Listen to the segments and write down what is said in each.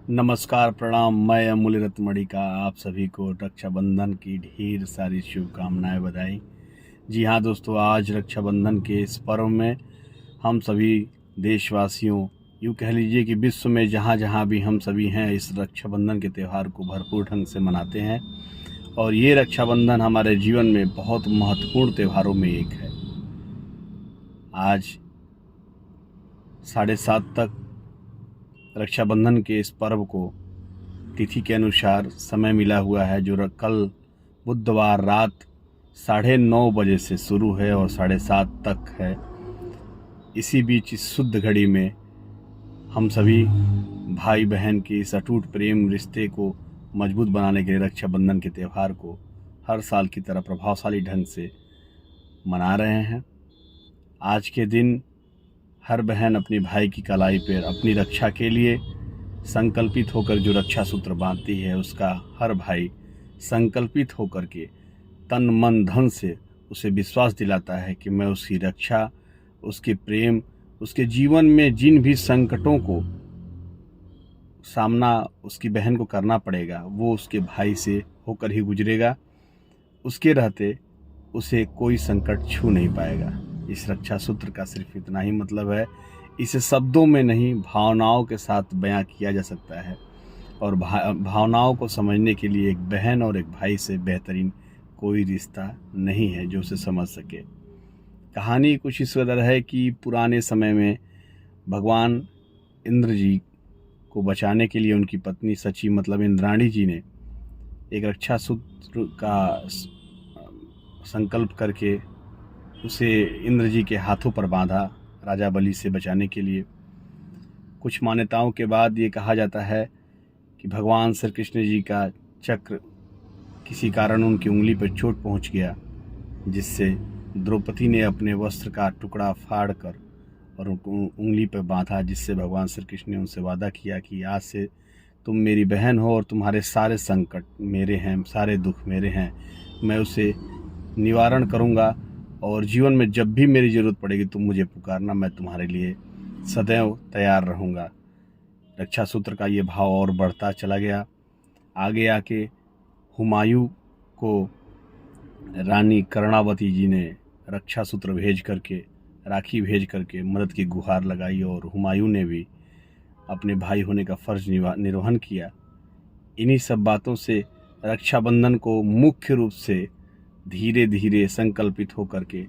नमस्कार, प्रणाम। मैं अमूल्य रत्नमणि का आप सभी को रक्षाबंधन की ढेर सारी शुभकामनाएं, बधाई। जी हाँ दोस्तों, आज रक्षाबंधन के इस पर्व में हम सभी देशवासियों, यूँ कह लीजिए कि विश्व में जहाँ जहाँ भी हम सभी हैं, इस रक्षाबंधन के त्यौहार को भरपूर ढंग से मनाते हैं। और ये रक्षाबंधन हमारे जीवन में बहुत महत्वपूर्ण त्योहारों में एक है। आज 7:30 तक रक्षाबंधन के इस पर्व को तिथि के अनुसार समय मिला हुआ है, जो कल बुधवार रात 9:30 बजे से शुरू है और 7:30 तक है। इसी बीच इस शुद्ध घड़ी में हम सभी भाई बहन के इस अटूट प्रेम रिश्ते को मजबूत बनाने के लिए रक्षाबंधन के त्यौहार को हर साल की तरह प्रभावशाली ढंग से मना रहे हैं। आज के दिन हर बहन अपनी भाई की कलाई पर अपनी रक्षा के लिए संकल्पित होकर जो रक्षा सूत्र बांधती है, उसका हर भाई संकल्पित होकर के तन मन धन से उसे विश्वास दिलाता है कि मैं उसकी रक्षा, उसके प्रेम, उसके जीवन में जिन भी संकटों को सामना उसकी बहन को करना पड़ेगा, वो उसके भाई से होकर ही गुजरेगा। उसके रहते उसे कोई संकट छू नहीं पाएगा। इस रक्षा सूत्र का सिर्फ इतना ही मतलब है। इसे शब्दों में नहीं, भावनाओं के साथ बयां किया जा सकता है। और भावनाओं को समझने के लिए एक बहन और एक भाई से बेहतरीन कोई रिश्ता नहीं है जो उसे समझ सके। कहानी कुछ इस कदर है कि पुराने समय में भगवान इंद्र जी को बचाने के लिए उनकी पत्नी सची मतलब इंद्राणी जी ने एक रक्षा सूत्र का संकल्प करके उसे इंद्र जी के हाथों पर बांधा, राजा बलि से बचाने के लिए। कुछ मान्यताओं के बाद ये कहा जाता है कि भगवान श्री कृष्ण जी का चक्र किसी कारण उनकी उंगली पर चोट पहुंच गया, जिससे द्रौपदी ने अपने वस्त्र का टुकड़ा फाड़ कर और उनको उंगली पर बांधा, जिससे भगवान श्री कृष्ण ने उनसे वादा किया कि आज से तुम मेरी बहन हो और तुम्हारे सारे संकट मेरे हैं, सारे दुख मेरे हैं। मैं उसे निवारण करूँगा और जीवन में जब भी मेरी ज़रूरत पड़ेगी तुम मुझे पुकारना, मैं तुम्हारे लिए सदैव तैयार रहूँगा। रक्षा सूत्र का ये भाव और बढ़ता चला गया। आगे आके हुमायूं को रानी कर्णावती जी ने रक्षा सूत्र भेज करके, राखी भेज करके मदद की गुहार लगाई और हुमायूं ने भी अपने भाई होने का फर्ज निर्वहन किया। इन्हीं सब बातों से रक्षाबंधन को मुख्य रूप से धीरे धीरे संकल्पित होकर के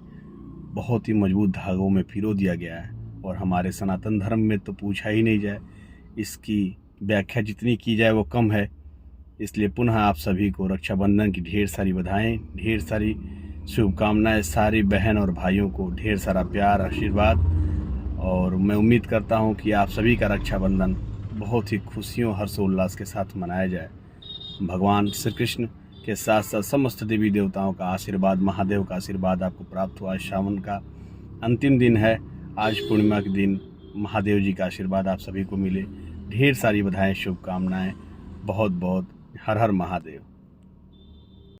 बहुत ही मजबूत धागों में पिरो दिया गया है। और हमारे सनातन धर्म में तो पूछा ही नहीं जाए, इसकी व्याख्या जितनी की जाए वो कम है। इसलिए पुनः आप सभी को रक्षाबंधन की ढेर सारी बधाएं, ढेर सारी शुभकामनाएं। सारी बहन और भाइयों को ढेर सारा प्यार, आशीर्वाद। और मैं उम्मीद करता हूं कि आप सभी का रक्षाबंधन बहुत ही खुशियों, हर्षोल्लास के साथ मनाया जाए। भगवान श्री कृष्ण के साथ साथ समस्त देवी देवताओं का आशीर्वाद, महादेव का आशीर्वाद आपको प्राप्त हुआ। श्रावण का अंतिम दिन है, आज पूर्णिमा के दिन महादेव जी का आशीर्वाद आप सभी को मिले। ढेर सारी बधाएं, शुभकामनाएं। बहुत बहुत हर हर महादेव।